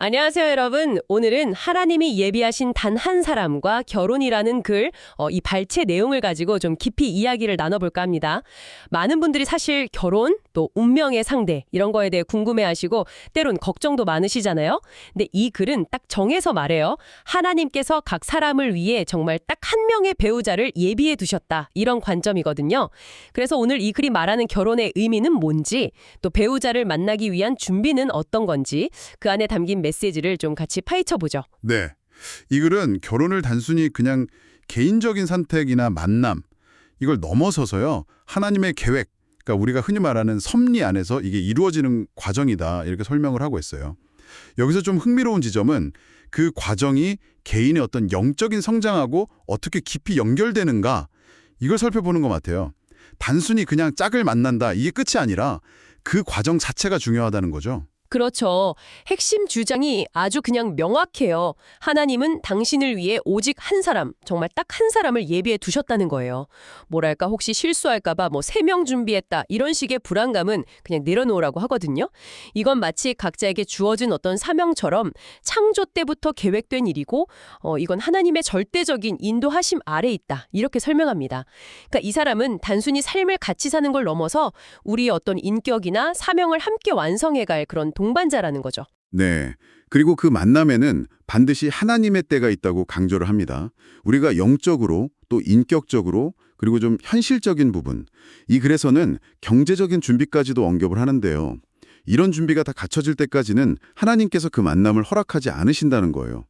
안녕하세요, 여러분. 오늘은 하나님이 예비하신 단 한 사람과 결혼이라는 글, 이 발췌 내용을 가지고 좀 깊이 이야기를 나눠볼까 합니다. 많은 분들이 사실 결혼, 또 운명의 상대, 이런 거에 대해 궁금해하시고 때론 걱정도 많으시잖아요. 근데 이 글은 딱 정해서 말해요. 하나님께서 각 사람을 위해 정말 딱 한 명의 배우자를 예비해 두셨다. 이런 관점이거든요. 그래서 오늘 이 글이 말하는 결혼의 의미는 뭔지, 또 배우자를 만나기 위한 준비는 어떤 건지, 그 안에 담긴 메시지를 좀 같이 파헤쳐보죠. 네. 이 글은 결혼을 단순히 그냥 개인적인 선택이나 만남, 이걸 넘어서서요. 하나님의 계획, 그러니까 우리가 흔히 말하는 섭리 안에서 이게 이루어지는 과정이다. 이렇게 설명을 하고 있어요. 여기서 좀 흥미로운 지점은 그 과정이 개인의 어떤 영적인 성장하고 어떻게 깊이 연결되는가, 이걸 살펴보는 것 같아요. 단순히 그냥 짝을 만난다, 이게 끝이 아니라 그 과정 자체가 중요하다는 거죠. 그렇죠. 핵심 주장이 아주 그냥 명확해요. 하나님은 당신을 위해 오직 한 사람, 정말 딱 한 사람을 예비해 두셨다는 거예요. 뭐랄까 혹시 실수할까 봐 3명 준비했다 이런 식의 불안감은 그냥 내려놓으라고 하거든요. 이건 마치 각자에게 주어진 어떤 사명처럼 창조 때부터 계획된 일이고 이건 하나님의 절대적인 인도하심 아래 있다 이렇게 설명합니다. 그러니까 이 사람은 단순히 삶을 같이 사는 걸 넘어서 우리의 어떤 인격이나 사명을 함께 완성해갈 그런 동반자라는 거죠. 네. 그리고 그 만남에는 반드시 하나님의 때가 있다고 강조를 합니다. 우리가 영적으로 또 인격적으로 그리고 좀 현실적인 부분, 이 글에서는 경제적인 준비까지도 언급을 하는데요. 이런 준비가 다 갖춰질 때까지는 하나님께서 그 만남을 허락하지 않으신다는 거예요.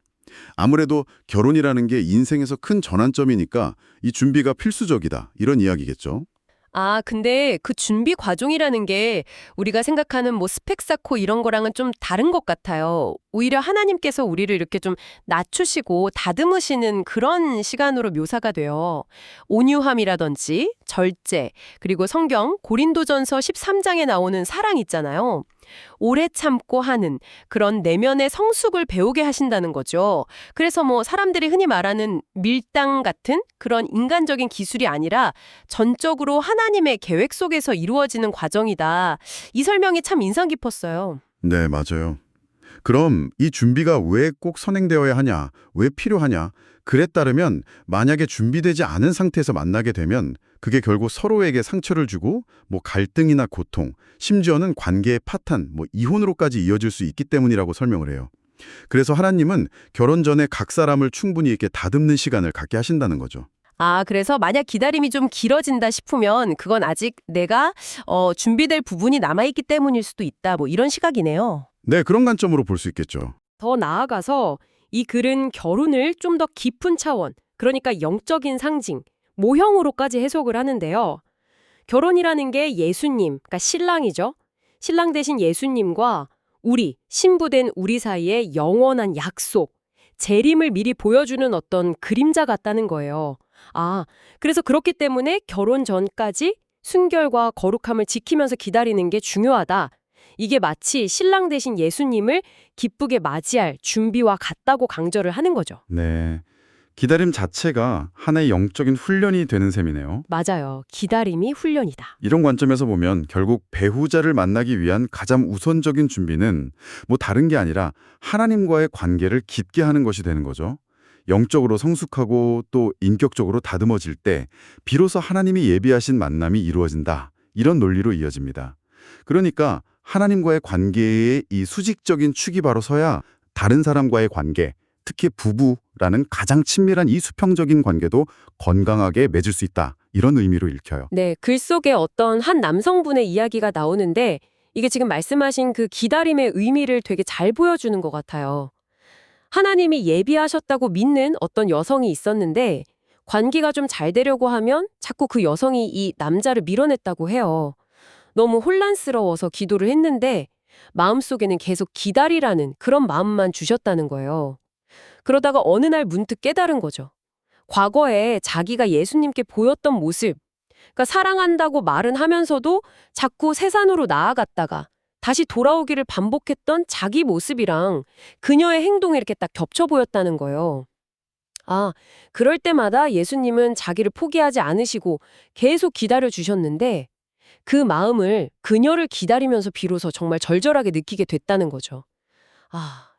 아무래도 결혼이라는 게 인생에서 큰 전환점이니까 이 준비가 필수적이다, 이런 이야기겠죠. 근데 그 준비 과정이라는 게 우리가 생각하는 스펙 쌓고 이런 거랑은 좀 다른 것 같아요. 오히려 하나님께서 우리를 이렇게 좀 낮추시고 다듬으시는 그런 시간으로 묘사가 돼요. 온유함이라든지 절제, 그리고 성경 고린도전서 13장에 나오는 사랑 있잖아요. 오래 참고 하는 그런 내면의 성숙을 배우게 하신다는 거죠. 그래서 사람들이 흔히 말하는 밀당 같은 그런 인간적인 기술이 아니라 전적으로 하나님의 계획 속에서 이루어지는 과정이다. 이 설명이 참 인상 깊었어요. 네, 맞아요. 그럼 이 준비가 왜 꼭 선행되어야 하냐, 왜 필요하냐? 글에 따르면 만약에 준비되지 않은 상태에서 만나게 되면 그게 결국 서로에게 상처를 주고 갈등이나 고통, 심지어는 관계의 파탄, 이혼으로까지 이어질 수 있기 때문이라고 설명을 해요. 그래서 하나님은 결혼 전에 각 사람을 충분히 이렇게 다듬는 시간을 갖게 하신다는 거죠. 그래서 만약 기다림이 좀 길어진다 싶으면 그건 아직 내가 준비될 부분이 남아있기 때문일 수도 있다. 이런 시각이네요. 네, 그런 관점으로 볼 수 있겠죠. 더 나아가서 이 글은 결혼을 좀 더 깊은 차원, 그러니까 영적인 상징, 모형으로까지 해석을 하는데요. 결혼이라는 게 예수님, 그러니까 신랑이죠. 신랑 대신 예수님과 우리, 신부된 우리 사이의 영원한 약속, 재림을 미리 보여주는 어떤 그림자 같다는 거예요. 그래서 그렇기 때문에 결혼 전까지 순결과 거룩함을 지키면서 기다리는 게 중요하다. 이게 마치 신랑 대신 예수님을 기쁘게 맞이할 준비와 같다고 강조를 하는 거죠. 네. 기다림 자체가 하나의 영적인 훈련이 되는 셈이네요. 맞아요. 기다림이 훈련이다. 이런 관점에서 보면 결국 배우자를 만나기 위한 가장 우선적인 준비는 다른 게 아니라 하나님과의 관계를 깊게 하는 것이 되는 거죠. 영적으로 성숙하고 또 인격적으로 다듬어질 때 비로소 하나님이 예비하신 만남이 이루어진다. 이런 논리로 이어집니다. 그러니까 하나님과의 관계의 이 수직적인 축이 바로 서야 다른 사람과의 관계, 특히 부부라는 가장 친밀한 이 수평적인 관계도 건강하게 맺을 수 있다. 이런 의미로 읽혀요. 네, 글 속에 어떤 한 남성분의 이야기가 나오는데 이게 지금 말씀하신 그 기다림의 의미를 되게 잘 보여주는 것 같아요. 하나님이 예비하셨다고 믿는 어떤 여성이 있었는데 관계가 좀 잘 되려고 하면 자꾸 그 여성이 이 남자를 밀어냈다고 해요. 너무 혼란스러워서 기도를 했는데 마음속에는 계속 기다리라는 그런 마음만 주셨다는 거예요. 그러다가 어느 날 문득 깨달은 거죠. 과거에 자기가 예수님께 보였던 모습, 그러니까 사랑한다고 말은 하면서도 자꾸 세상으로 나아갔다가 다시 돌아오기를 반복했던 자기 모습이랑 그녀의 행동이 이렇게 딱 겹쳐 보였다는 거예요. 그럴 때마다 예수님은 자기를 포기하지 않으시고 계속 기다려 주셨는데 그 마음을 그녀를 기다리면서 비로소 정말 절절하게 느끼게 됐다는 거죠.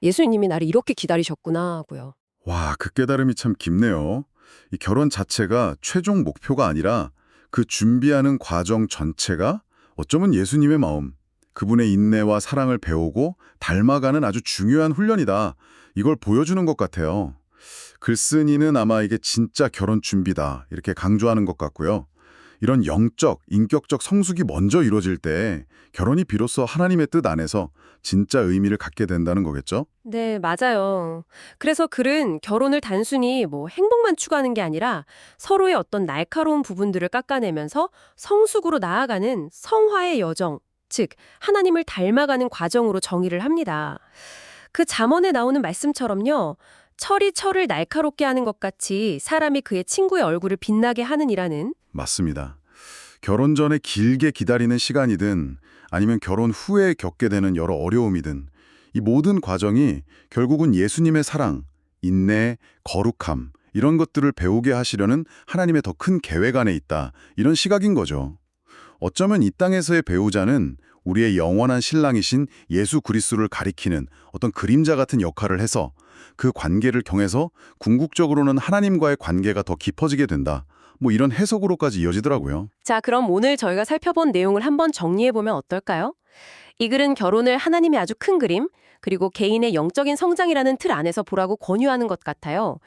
예수님이 나를 이렇게 기다리셨구나 하고요. 와, 그 깨달음이 참 깊네요. 이 결혼 자체가 최종 목표가 아니라 그 준비하는 과정 전체가 어쩌면 예수님의 마음, 그분의 인내와 사랑을 배우고 닮아가는 아주 중요한 훈련이다. 이걸 보여주는 것 같아요. 글쓴이는 아마 이게 진짜 결혼 준비다 이렇게 강조하는 것 같고요. 이런 영적, 인격적 성숙이 먼저 이루어질 때 결혼이 비로소 하나님의 뜻 안에서 진짜 의미를 갖게 된다는 거겠죠? 네, 맞아요. 그래서 글은 결혼을 단순히 행복만 추구하는 게 아니라 서로의 어떤 날카로운 부분들을 깎아내면서 성숙으로 나아가는 성화의 여정, 즉 하나님을 닮아가는 과정으로 정의를 합니다. 그 잠언에 나오는 말씀처럼요. 철이 철을 날카롭게 하는 것 같이 사람이 그의 친구의 얼굴을 빛나게 하느니라는. 맞습니다. 결혼 전에 길게 기다리는 시간이든 아니면 결혼 후에 겪게 되는 여러 어려움이든 이 모든 과정이 결국은 예수님의 사랑, 인내, 거룩함 이런 것들을 배우게 하시려는 하나님의 더 큰 계획 안에 있다. 이런 시각인 거죠. 어쩌면 이 땅에서의 배우자는 우리의 영원한 신랑이신 예수 그리스도를 가리키는 어떤 그림자 같은 역할을 해서 그 관계를 경해서 궁극적으로는 하나님과의 관계가 더 깊어지게 된다. 이런 해석으로까지 이어지더라고요. 자, 그럼 오늘 저희가 살펴본 내용을 한번 정리해보면 어떨까요? 이 글은 결혼을 하나님의 아주 큰 그림, 그리고 개인의 영적인 성장이라는 틀 안에서 보라고 권유하는 것 같아요.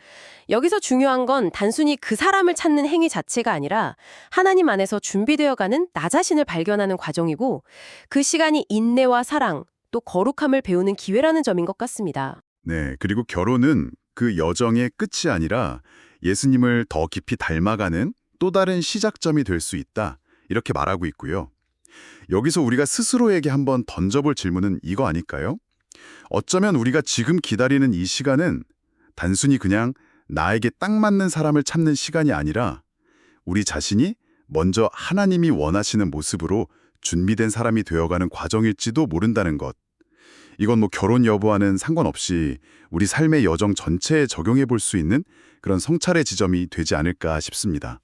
여기서 중요한 건 단순히 그 사람을 찾는 행위 자체가 아니라 하나님 안에서 준비되어가는 나 자신을 발견하는 과정이고 그 시간이 인내와 사랑, 또 거룩함을 배우는 기회라는 점인 것 같습니다. 네, 그리고 결혼은 그 여정의 끝이 아니라 예수님을 더 깊이 닮아가는 또 다른 시작점이 될 수 있다. 이렇게 말하고 있고요. 여기서 우리가 스스로에게 한번 던져볼 질문은 이거 아닐까요? 어쩌면 우리가 지금 기다리는 이 시간은 단순히 그냥 나에게 딱 맞는 사람을 찾는 시간이 아니라 우리 자신이 먼저 하나님이 원하시는 모습으로 준비된 사람이 되어가는 과정일지도 모른다는 것. 이건 결혼 여부와는 상관없이 우리 삶의 여정 전체에 적용해 볼 수 있는 그런 성찰의 지점이 되지 않을까 싶습니다.